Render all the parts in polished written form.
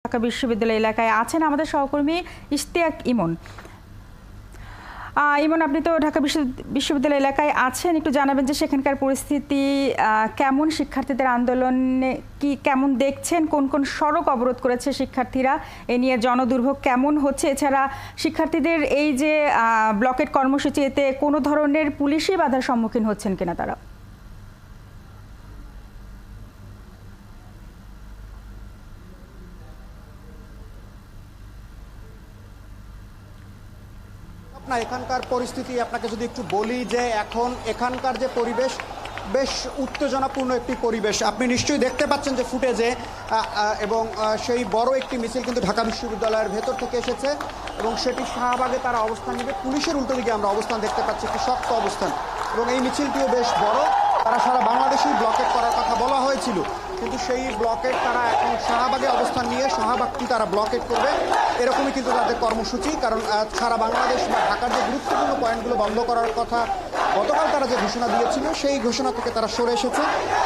ঢাকা বিশ্ববিদ্যালয় এলাকায় আছেন আমাদের সহকর্মী ইশতিয়াক ইমন। ইমন, আপনি তো ঢাকা বিশ্ববিদ্যালয় এলাকায় আছেন, একটু জানাবেন যে সেখানকার পরিস্থিতি কেমন, শিক্ষার্থীদের আন্দোলনে কেমন দেখছেন, কোন কোন সড়ক অবরোধ করেছে শিক্ষার্থীরা, এ নিয়ে জনদুর্ভোগ কেমন হচ্ছে, এছাড়া শিক্ষার্থীদের এই যে ব্লকেট কর্মসূচি, এতে কোনো ধরনের পুলিশি বাধার সম্মুখীন হচ্ছেন কিনা তারা? না, এখানকার পরিস্থিতি আপনাকে যদি একটু বলি যে এখন এখানকার যে পরিবেশ বেশ উত্তেজনাপূর্ণ একটি পরিবেশ। আপনি নিশ্চয়ই দেখতে পাচ্ছেন যে ফুটেজে, এবং সেই বড় একটি মিছিল কিন্তু ঢাকা বিশ্ববিদ্যালয়ের ভেতর থেকে এসেছে এবং সেটি শাহবাগে তারা অবস্থান নেবে। পুলিশের উল্টো দিকে আমরা অবস্থান দেখতে পাচ্ছি, একটি শক্ত অবস্থান, এবং এই মিছিলটিও বেশ বড়। তারা সারা বাংলাদেশেই ব্লকেট করার কথা বলা হয়েছিল, কিন্তু সেই ব্লকেট তারা এখন শাহবাগে অবস্থান নিয়ে শাহবাগটি তারা ব্লকেট করবে, এরকমই কিন্তু তাদের কর্মসূচি। কারণ সারা বাংলাদেশ বা ঢাকার যে গুরুত্বপূর্ণ পয়েন্টগুলো বন্ধ করার কথা গতকাল তারা যে ঘোষণা দিয়েছিল, সেই ঘোষণা থেকে তারা সরে এসেছে।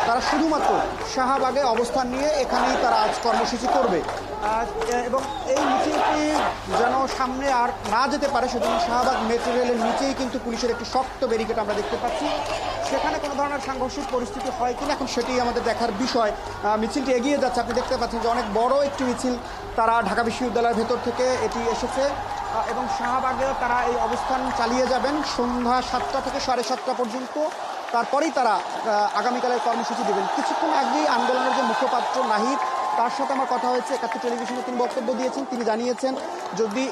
তারা শুধুমাত্র শাহবাগে অবস্থান নিয়ে এখানেই তারা আজ কর্মসূচি করবে, এবং এই মিছিলটি যেন সামনে আর না যেতে পারে সেজন্য শাহবাগ মেট্রো রেলের নিচেই কিন্তু পুলিশের একটি শক্ত ব্যারিকেড আমরা দেখতে পাচ্ছি। সেখানে কোনো ধরনের সাংঘর্ষিক পরিস্থিতি হয় কিনা এখন সেটি আমাদের দেখার বিষয়। মিছিলটি এগিয়ে যাচ্ছে, আপনি দেখতে পাচ্ছেন যে অনেক বড় একটি মিছিল তারা ঢাকা বিশ্ববিদ্যালয়ের ভেতর থেকে এটি এসেছে, এবং শাহবাগেও তারা এই অবস্থান চালিয়ে যাবেন সন্ধ্যা 7টা থেকে 7:30 পর্যন্ত। তারপরেই তারা আগামীকালের কর্মসূচি দেবেন। কিছুক্ষণ আগেই আন্দোলনের যে মুখপাত্র নাহিদ, তার সাথে আমার কথা হয়েছে, একাত্তর টেলিভিশনে তিনি বক্তব্য দিয়েছেন। তিনি জানিয়েছেন যদি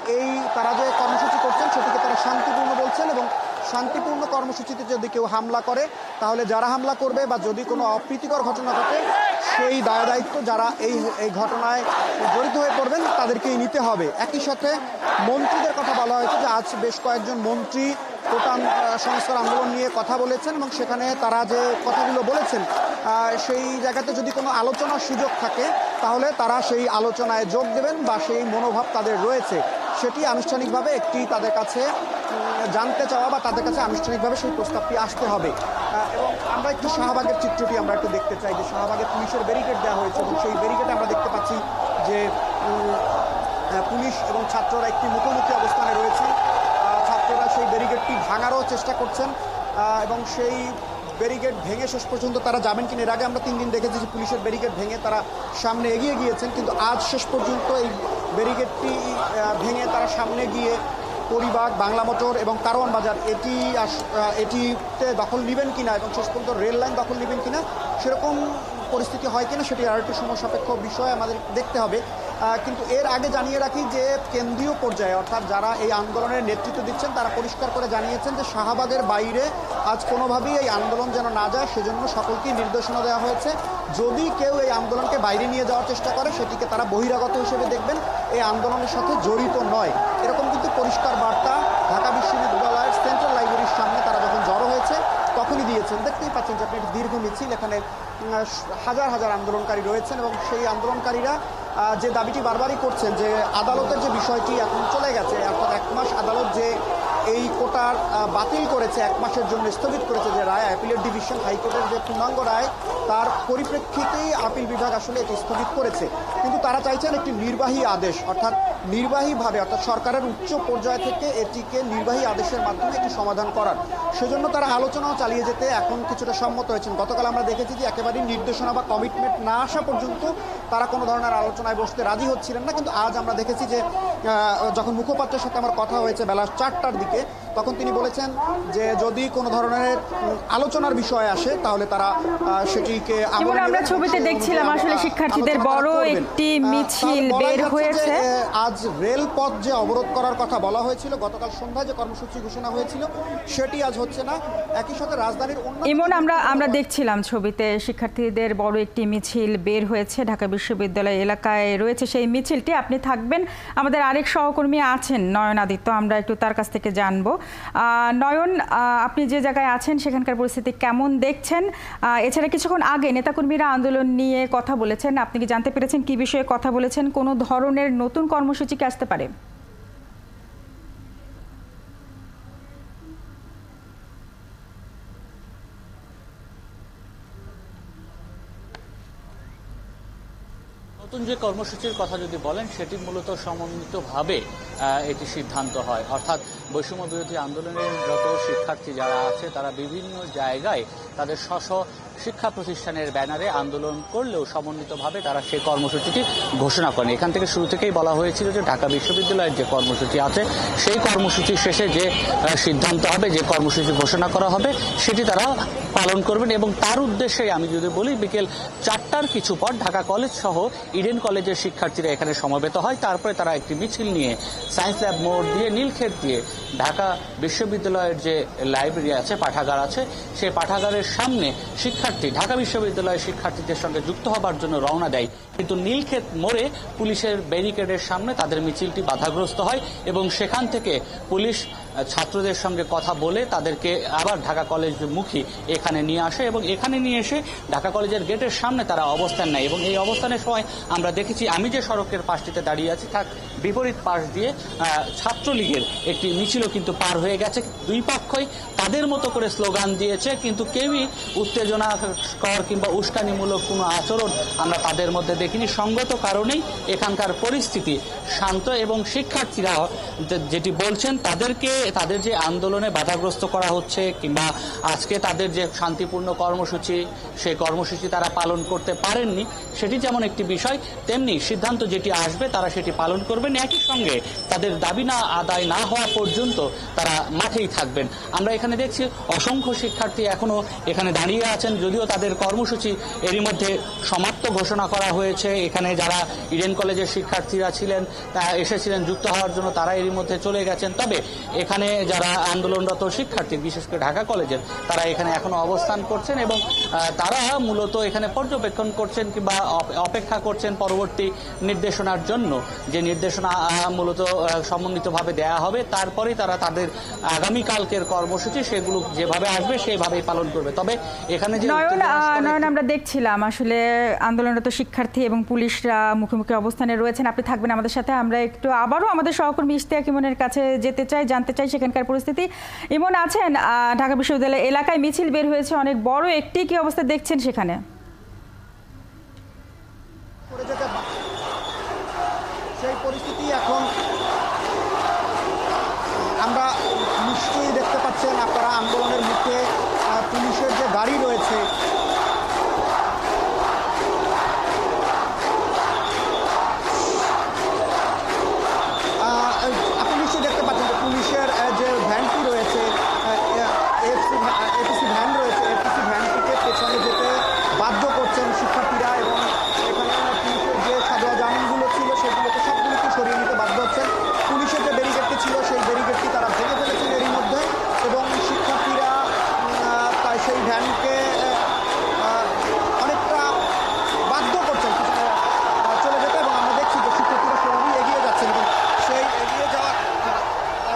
তারা যে কর্মসূচি করছেন সেটিকে তারা শান্তিপূর্ণ বলছেন, এবং শান্তিপূর্ণ কর্মসূচিতে যদি কেউ হামলা করে তাহলে যারা হামলা করবে বা যদি কোনো অপ্রীতিকর ঘটনা ঘটে সেই দায়িত্ব যারা এই ঘটনায় জড়িত হয়ে পড়বেন তাদেরকেই নিতে হবে। একই সাথে মন্ত্রীদের কথা বলা হয়েছে যে আজ বেশ কয়েকজন মন্ত্রী কোটা সংস্কার আন্দোলন নিয়ে কথা বলেছেন, এবং সেখানে তারা যে কথাগুলো বলেছেন সেই জায়গাতে যদি কোনো আলোচনার সুযোগ থাকে তাহলে তারা সেই আলোচনায় যোগ দেবেন বা সেই মনোভাব তাদের রয়েছে, সেটি আনুষ্ঠানিকভাবে একটি তাদের কাছে জানতে চাওয়া বা তাদের কাছে আনুষ্ঠানিকভাবে সেই প্রস্তাবটি আসতে হবে। এবং আমরা একটু শাহবাগের চিত্রটি আমরা একটু দেখতে চাই যে শাহবাগে পুলিশের ব্যারিকেড দেওয়া হয়েছে, এবং সেই ব্যারিকেডে আমরা দেখতে পাচ্ছি যে পুলিশ এবং ছাত্ররা একটি মুখোমুখি অবস্থানে রয়েছে। ছাত্ররা সেই ব্যারিকেডটি ভাঙারও চেষ্টা করছেন, এবং সেই ব্যারিকেড ভেঙে শেষ পর্যন্ত তারা যাবেন কিনা। এর আগে আমরা 3 দিন দেখেছি যে পুলিশের ব্যারিকেড ভেঙে তারা সামনে এগিয়ে গিয়েছেন, কিন্তু আজ শেষ পর্যন্ত এই ব্যারিকেডটি ভেঙে তারা সামনে গিয়ে পরিবার, বাংলা মোটর এবং কারওয়ান বাজার এটিতে দখল নেবেন কিনা এবং শেষ পর্যন্ত রেল লাইন দখল নেবেন কিনা, সেরকম পরিস্থিতি হয় কিনা সেটি আর একটু সময় সাপেক্ষ বিষয়, আমাদের দেখতে হবে। কিন্তু এর আগে জানিয়ে রাখি যে কেন্দ্রীয় পর্যায়ে অর্থাৎ যারা এই আন্দোলনের নেতৃত্ব দিচ্ছেন তারা পরিষ্কার করে জানিয়েছেন যে শাহবাগের বাইরে আজ কোনোভাবেই এই আন্দোলন যেন না যায়, সেজন্য সকলকেই নির্দেশনা দেওয়া হয়েছে। যদি কেউ এই আন্দোলনকে বাইরে নিয়ে যাওয়ার চেষ্টা করে সেটিকে তারা বহিরাগত হিসেবে দেখবেন, এই আন্দোলনের সাথে জড়িত নয়, এরকম কিন্তু পরিষ্কার বার্তা ঢাকা বিশ্ববিদ্যালয়ের সেন্ট্রাল লাইব্রেরির সামনে তারা যখন জড়ো হয়েছে তখনই দিয়েছেন। দেখতেই পাচ্ছেন যে আপনি একটি দীর্ঘ মিছিল, এখানে হাজার হাজার আন্দোলনকারী রয়েছেন, এবং সেই আন্দোলনকারীরা যে দাবিটি বারবারই করছেন যে আদালতের যে বিষয়টি এখন চলে গেছে, অর্থাৎ 1 মাস আদালত যে এই কোটার বাতিল করেছে, 1 মাসের জন্য স্থগিত করেছে যে রায়, অ্যাপিলেট ডিভিশন হাইকোর্টের যে পূর্ণাঙ্গ রায়, তার পরিপ্রেক্ষিতেই আপিল বিভাগ আসলে এটি স্থগিত করেছে। কিন্তু তারা চাইছেন একটি নির্বাহী আদেশ, অর্থাৎ নির্বাহীভাবে অর্থাৎ সরকারের উচ্চ পর্যায় থেকে এটিকে নির্বাহী আদেশের মাধ্যমে একটি সমাধান করার, সেজন্য তারা আলোচনাও চালিয়ে যেতে এখন কিছুটা সম্মত হয়েছেন। গতকাল আমরা দেখেছি যে একেবারেই নির্দেশনা বা কমিটমেন্ট না আসা পর্যন্ত তারা কোনো ধরনের আলোচনায় বসতে রাজি হচ্ছিলেন না, কিন্তু আজ আমরা দেখেছি যে যখন মুখপাত্রের সাথে আমার কথা হয়েছে বেলা 4টার দিকে, তখন তিনি বলেছেন যে যদি কোনো ধরনের আলোচনার বিষয় আসে তাহলে তারা সেটিকে আমরা ছবিতে দেখছিলাম আসলে শিক্ষার্থীদের বড় একটি মিছিল বের হয়েছে। আজ রেলপথ যে অবরোধ করার কথা বলা হয়েছিল, গতকাল সন্ধ্যায় যে কর্মসূচি ঘোষণা হয়েছিল সেটি আজ হচ্ছে না। একই সাথে রাজধানীর ইমন, আমরা দেখছিলাম ছবিতে শিক্ষার্থীদের বড় একটি মিছিল বের হয়েছে, ঢাকা বিশ্ববিদ্যালয় এলাকায় রয়েছে সেই মিছিলটি। আপনি থাকবেন, আমাদের আরেক সহকর্মী আছেন নয়ন আদিত্য, আমরা একটু তার কাছ থেকে জানবো। নয়ন, আপনি যে জায়গায় আছেন সেখানকার পরিস্থিতি কেমন দেখছেন? এছাড়া কিছুক্ষণ আগে নেতাকর্মীরা আন্দোলন নিয়ে কথা বলেছেন, আপনি কি জানতে পেরেছেন কি বিষয়ে কথা বলেছেন? কোনো ধরনের নতুন কর্মসূচি কি আসতে পারে? নতুন যে কর্মসূচির কথা যদি বলেন সেটি মূলত সমন্বিতভাবে এটি সিদ্ধান্ত হয়, অর্থাৎ বৈষম্য বিরোধী আন্দোলনের যত শিক্ষার্থী যারা আছে তারা বিভিন্ন জায়গায় তাদের স্ব শিক্ষা প্রতিষ্ঠানের ব্যানারে আন্দোলন করলেও সমন্বিতভাবে তারা সেই কর্মসূচিটি ঘোষণা করেন। এখান থেকে শুরু থেকেই বলা হয়েছিল যে ঢাকা বিশ্ববিদ্যালয়ের যে কর্মসূচি আছে সেই কর্মসূচি শেষে যে সিদ্ধান্ত হবে, যে কর্মসূচি ঘোষণা করা হবে সেটি তারা পালন করবেন। এবং তার উদ্দেশ্যে আমি যদি বলি, বিকেল 4টার কিছু পর ঢাকা কলেজ সহ ইডেন কলেজের শিক্ষার্থীরা এখানে সমবেত হয়। তারপরে তারা একটি মিছিল নিয়ে সায়েন্স ল্যাব মোড় দিয়ে নীলক্ষেত দিয়ে ঢাকা বিশ্ববিদ্যালয়ের যে লাইব্রেরি আছে, পাঠাগার আছে, সেই পাঠাগারের সামনে ঢাকা বিশ্ববিদ্যালয়ের শিক্ষার্থীদের সঙ্গে যুক্ত হবার জন্য রওনা দেয়। কিন্তু নীলক্ষেত মোড়ে পুলিশের ব্যারিকেডের সামনে তাদের মিছিলটি বাধাগ্রস্ত হয় এবং সেখান থেকে পুলিশ ছাত্রদের সঙ্গে কথা বলে তাদেরকে আবার ঢাকা কলেজ মুখী এখানে নিয়ে আসে এবং এখানে নিয়ে এসে ঢাকা কলেজের গেটের সামনে তারা অবস্থান নেয়। এবং এই অবস্থানের সময় আমরা দেখেছি, আমি যে সড়কের পাশটিতে দাঁড়িয়ে আছি তার বিপরীত পাশ দিয়ে ছাত্রলীগের একটি মিছিলও কিন্তু পার হয়ে গেছে। দুই পক্ষই তাদের মতো করে স্লোগান দিয়েছে, কিন্তু কেউই উত্তেজনাকর কিংবা উস্কানিমূলক কোনো আচরণ আমরা তাদের মধ্যে দেখিনি। সঙ্গত কারণেই এখানকার পরিস্থিতি শান্ত এবং শিক্ষার্থীরা যেটি বলছেন তাদের যে আন্দোলনে বাধাগ্রস্ত করা হচ্ছে কিংবা আজকে তাদের যে শান্তিপূর্ণ কর্মসূচি, সেই কর্মসূচি তারা পালন করতে পারেননি, সেটি যেমন একটি বিষয়, তেমনি সিদ্ধান্ত যেটি আসবে তারা সেটি পালন করবেন। একই সঙ্গে তাদের দাবি না আদায় না হওয়া পর্যন্ত তারা মাঠেই থাকবেন। আমরা এখানে দেখছি অসংখ্য শিক্ষার্থী এখনো এখানে দাঁড়িয়ে আছেন, যদিও তাদের কর্মসূচি এরই মধ্যে সমাপ্ত ঘোষণা করা হয়েছে। এখানে যারা ইডেন কলেজের শিক্ষার্থীরা ছিলেন, এসেছিলেন যুক্ত হওয়ার জন্য, তারা এরই মধ্যে চলে গেছেন। তবে এখানে যারা আন্দোলনরত শিক্ষার্থী, বিশেষ করে ঢাকা কলেজের, তারা এখানে এখনো অবস্থান করছেন এবং তারা মূলত এখানে পর্যবেক্ষণ করছেন কিংবা অপেক্ষা করছেন পরবর্তী নির্দেশনার জন্য, যে নির্দেশনা মূলত সমন্বিতভাবে দেয়া হবে। তারপরেই তারা তাদের আগামীকালকের কর্মসূচি সেগুলো যেভাবে আসবে সেইভাবেই পালন করবে। তবে এখানে যে নয়ন, আমরা দেখছিলাম আসলে আন্দোলনরত শিক্ষার্থী এবং পুলিশরা মুখোমুখি অবস্থানে রয়েছেন। আপনি থাকবেন আমাদের সাথে, আমরা একটু আবারও আমাদের সহকর্মী ইশতিয়াক ইমনের কাছে যেতে চাই, জানতে চাই সেখানকার পরিস্থিতি। ইমন আছেন, ঢাকা বিশ্ববিদ্যালয় এলাকায় মিছিল বের হয়েছে অনেক বড় একটি, কি অবস্থা দেখছেন সেখানে? সেই পরিস্থিতি এখন আমরা নিশ্চয়ই দেখতে পাচ্ছেন আপনারা, আন্দোলনের মুখে পুলিশের যে গাড়ি রয়েছে আপনি নিশ্চয়ই দেখতে পাচ্ছেন যে পুলিশের যে ভ্যানটি রয়েছে, এপিসি ভ্যান রয়েছে, এপিসি ভ্যানটিকে পেছনে যেতে বাধ্য করছেন শিক্ষার্থীরা এবং এখানে পুলিশের যে সাজোয়া জামিনগুলো ছিল সেগুলোকে সবগুলোকে সরিয়ে নিতে বাধ্য হচ্ছেন। পুলিশের যে ব্যারিকেডটি ছিল সেই ব্যারিকেডটি তারা ভেঙে ফেলেছেন এরই মধ্যে এবং শিক্ষার্থীরা তাই সেই ভ্যানকে অনেকটা বাধ্য করছেন চলে যেতে এবং আমরা দেখছি যে শিক্ষার্থীরা সেভাবেই এগিয়ে যাচ্ছেন এবং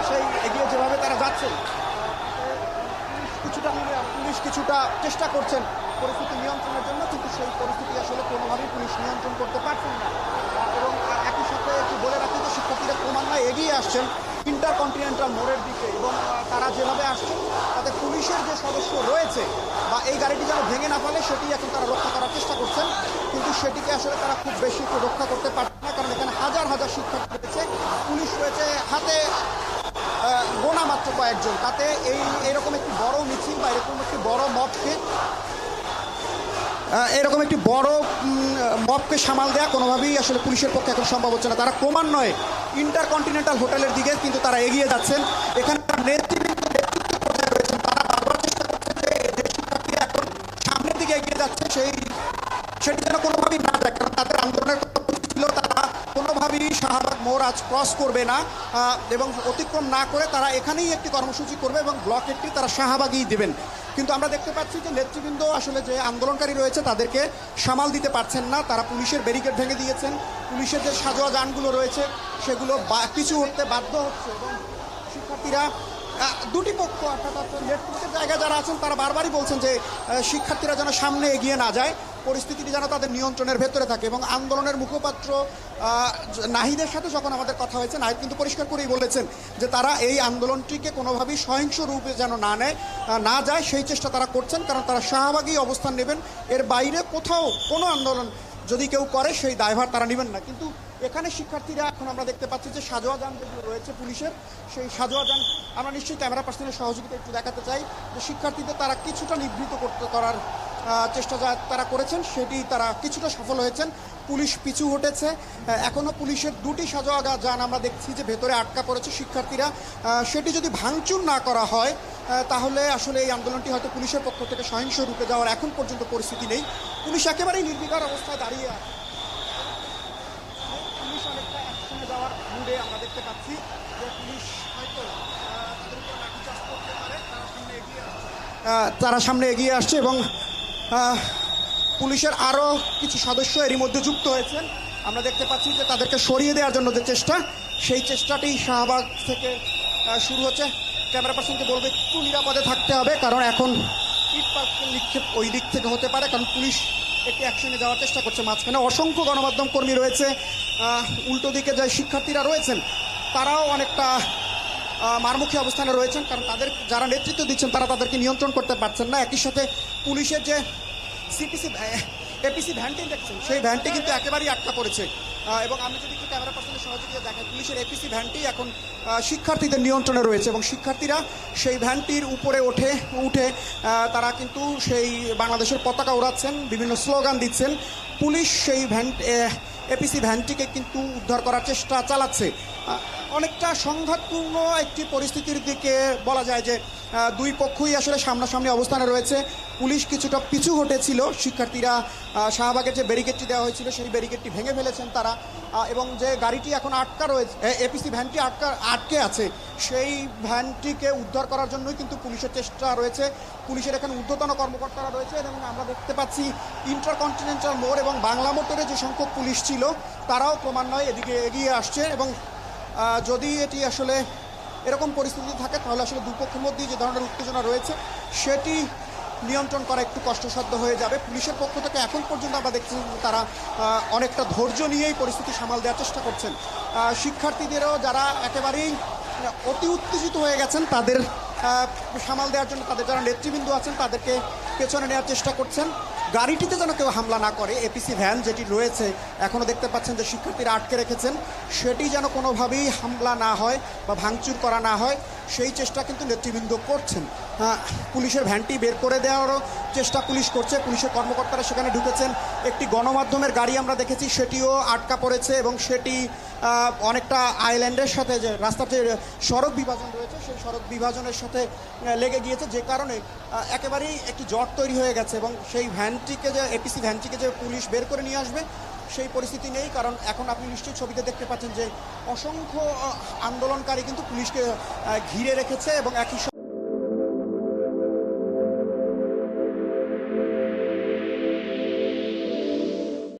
সেই এগিয়ে যেভাবে তারা যাচ্ছেন পুলিশ কিছুটা চেষ্টা করছেন পরিস্থিতি নিয়ন্ত্রণের জন্য, কিন্তু সেই পরিস্থিতি আসলে কোনোভাবেই পুলিশ নিয়ন্ত্রণ করতে পারছেন না। এবং একই সাথে একটু বলে রাখি যে শিক্ষার্থীরা ক্রমান্বয়ে এগিয়ে আসছেন ইন্টারকন্টিনেন্টাল মোড়ের দিকে এবং তারা যেভাবে আসছেন তাতে পুলিশের যে সদস্য রয়েছে বা এই গাড়িটি যেন ভেঙে না ফেলে সেটি এখন তারা রক্ষা করার চেষ্টা করছেন, কিন্তু সেটিকে আসলে তারা খুব বেশি রক্ষা করতে পারছেন না, কারণ এখানে হাজার হাজার শিক্ষার্থী রয়েছে, পুলিশ রয়েছে হাতে গোনা মাত্র কয়েকজন। তাতে এরকম একটি বড় মিছিল বা এরকম একটি বড় মবকে সামাল দেওয়া কোনোভাবেই আসলে পুলিশের পক্ষে এখন সম্ভব হচ্ছে না। তারা ক্রমান্বয়ে ইন্টারকন্টিনেন্টাল হোটেলের দিকে কিন্তু তারা এগিয়ে যাচ্ছেন। এখানকার নেতৃবৃন্দ রয়েছেন, তারা বারবার চেষ্টা করছে যে শিক্ষার্থীরা এখন সামনের দিকে এগিয়ে যাচ্ছে সেটি যেন কোনোভাবেই না যায়, কারণ তাদের আন্দোলনের ছিল তারা কোনোভাবেই শাহবাগ মোড় আজ ক্রস করবে না এবং অতিক্রম না করে তারা এখানেই একটি কর্মসূচি করবে এবং ব্লকেটটি তারা শাহবাগেই দেবেন। কিন্তু আমরা দেখতে পাচ্ছি যে নেতৃবৃন্দ আসলে যে আন্দোলনকারী রয়েছে তাদেরকে সামাল দিতে পারছেন না, তারা পুলিশের ব্যারিকেড ভেঙে দিয়েছেন, পুলিশের যে সাজোয়া যানগুলো রয়েছে সেগুলো পিছু হতে বাধ্য হচ্ছে এবং শিক্ষার্থীরা দুটি পক্ষ অর্থাৎ নেতৃত্বের জায়গায় যারা আছেন তারা বারবারই বলছেন যে শিক্ষার্থীরা যেন সামনে এগিয়ে না যায়, পরিস্থিতিটি যেন তাদের নিয়ন্ত্রণের ভেতরে থাকে। এবং আন্দোলনের মুখপাত্র নাহিদের সাথে যখন আমাদের কথা হয়েছে, নাহিদ কিন্তু পরিষ্কার করেই বলেছেন যে তারা এই আন্দোলনটিকে কোনোভাবেই সহিংস রূপে যেন না যায় সেই চেষ্টা তারা করছেন, কারণ তারা শাহবাগী অবস্থান নেবেন, এর বাইরে কোথাও কোনো আন্দোলন যদি কেউ করে সেই দায়ভার তারা নেবেন না। কিন্তু এখানে শিক্ষার্থীরা এখন আমরা দেখতে পাচ্ছি যে সাজোয়া যান যেগুলো রয়েছে পুলিশের, সেই সাজোয়া যান আমরা নিশ্চয়ই ক্যামেরা পার্সনের সহযোগিতা একটু দেখাতে চাই যে শিক্ষার্থীদের তারা কিছুটা নিবৃত করার চেষ্টা যা তারা করেছেন সেটি তারা কিছুটা সফল হয়েছেন। পুলিশ পিছু হটেছে। এখনও পুলিশের দুটি সাজোয়া যান আমরা দেখছি যে ভেতরে আটকা পড়েছে শিক্ষার্থীরা। সেটি যদি ভাঙচুর না করা হয় তাহলে আসলে এই আন্দোলনটি হয়তো পুলিশের পক্ষ থেকে সহিংস রূপে যাওয়ার এখন পর্যন্ত পরিস্থিতি নেই। পুলিশ একেবারেই নির্বিকার অবস্থায় দাঁড়িয়ে আছে। পুলিশ অনেকটা অ্যাকশনে যাওয়ার মুডে আমরা দেখতে পাচ্ছি যে পুলিশ হয়তো তাদের উপর লাঠিচার্জ করতে পারে। তারা সামনে এগিয়ে আসছে এবং পুলিশের আরও কিছু সদস্য এরই মধ্যে যুক্ত হয়েছেন। আমরা দেখতে পাচ্ছি যে তাদেরকে সরিয়ে দেওয়ার জন্য যে চেষ্টা, সেই চেষ্টাটি শাহবাগ থেকে শুরু হচ্ছে। ক্যামেরা পার্সনকে বলবে একটু নিরাপদে থাকতে হবে, কারণ এখন ইট পার্সেল নিক্ষেপ ওই দিক থেকে হতে পারে, কারণ পুলিশ একটি অ্যাকশনে যাওয়ার চেষ্টা করছে। মাঝখানে অসংখ্য গণমাধ্যম কর্মী রয়েছে, উল্টো দিকে যে শিক্ষার্থীরা রয়েছেন তারাও অনেকটা মারমুখী অবস্থানে রয়েছেন, কারণ তাদের যারা নেতৃত্ব দিচ্ছেন তারা তাদেরকে নিয়ন্ত্রণ করতে পারছেন না। একই সাথে পুলিশের যে এপিসি ভ্যানটি দেখছেন সেই ভ্যানটি কিন্তু একেবারেই আটকা পড়েছে। এবং আমি যদি একটু ক্যামেরা পার্সনের সহযোগিতা দেখাই, পুলিশের এপিসি ভ্যানটি এখন শিক্ষার্থীদের নিয়ন্ত্রণে রয়েছে এবং শিক্ষার্থীরা সেই ভ্যানটির উপরে উঠে তারা কিন্তু সেই বাংলাদেশের পতাকা ওড়াচ্ছেন, বিভিন্ন স্লোগান দিচ্ছেন। পুলিশ সেই এপিসি ভ্যানটিকে কিন্তু উদ্ধার করার চেষ্টা চালাচ্ছে। অনেকটা সংঘাতপূর্ণ একটি পরিস্থিতির দিকে বলা যায় যে দুই পক্ষই আসলে সামনাসামনি অবস্থানে রয়েছে। পুলিশ কিছুটা পিছু হটেছিল, শিক্ষার্থীরা শাহবাগের যে ব্যারিকেডটি দেওয়া হয়েছিল সেই ব্যারিকেডটি ভেঙে ফেলেছেন তারা, এবং যে গাড়িটি এখন আটকা রয়েছে, এপিসি ভ্যানটি আটকে আছে, সেই ভ্যানটিকে উদ্ধার করার জন্যই কিন্তু পুলিশের চেষ্টা রয়েছে। পুলিশের এখানে ঊর্ধ্বতন কর্মকর্তারা রয়েছে এবং আমরা দেখতে পাচ্ছি ইন্টারকন্টিনেন্টাল মোড় এবং বাংলা মোটরে যে সংখ্যক পুলিশ ছিল তারাও ক্রমান্বয়ে এদিকে এগিয়ে আসছে। এবং যদি এটি আসলে এরকম পরিস্থিতি থাকে তাহলে আসলে দুপক্ষের মধ্যেই যে ধরনের উত্তেজনা রয়েছে সেটি নিয়ন্ত্রণ করা একটু কষ্টসাধ্য হয়ে যাবে। পুলিশের পক্ষ থেকে এখন পর্যন্ত আমরা দেখছি তারা অনেকটা ধৈর্য নিয়েই পরিস্থিতি সামাল দেওয়ার চেষ্টা করছেন। শিক্ষার্থীদেরও যারা একেবারেই অতি উত্তেজিত হয়ে গেছেন তাদের সামাল দেওয়ার জন্য তাদের যারা নেতৃবৃন্দ আছেন তাদেরকে পেছনে নেওয়ার চেষ্টা করছেন। গাড়িটিতে যেন কেউ হামলা না করে, এপিসি ভ্যান যেটি রয়েছে এখনও দেখতে পাচ্ছেন যে শিক্ষার্থীরা আটকে রেখেছেন, সেটি যেন কোনোভাবেই হামলা না হয় বা ভাঙচুর করা না হয় সেই চেষ্টা কিন্তু নেতৃবৃন্দ করছেন। পুলিশের ভ্যানটি বের করে দেওয়ারও চেষ্টা পুলিশ করছে, পুলিশের কর্মকর্তারা সেখানে ঢুকেছেন। একটি গণমাধ্যমের গাড়ি আমরা দেখেছি সেটিও আটকা পড়েছে এবং সেটি অনেকটা আইল্যান্ডের সাথে যে রাস্তার যে সড়ক বিভাজন রয়েছে সেই সড়ক বিভাজনের সাথে লেগে গিয়েছে, যে কারণে একেবারেই একটি জট তৈরি হয়ে গেছে এবং সেই ভ্যানটিকে যে এপিসি ভ্যানটিকে যে পুলিশ বের করে নিয়ে আসবে সেই পরিস্থিতি নেই। কারণ এখন আপনি নিশ্চয়ই ছবিতে দেখতে পাচ্ছেন যে অসংখ্য আন্দোলনকারী কিন্তু পুলিশকে ঘিরে রেখেছে এবং একই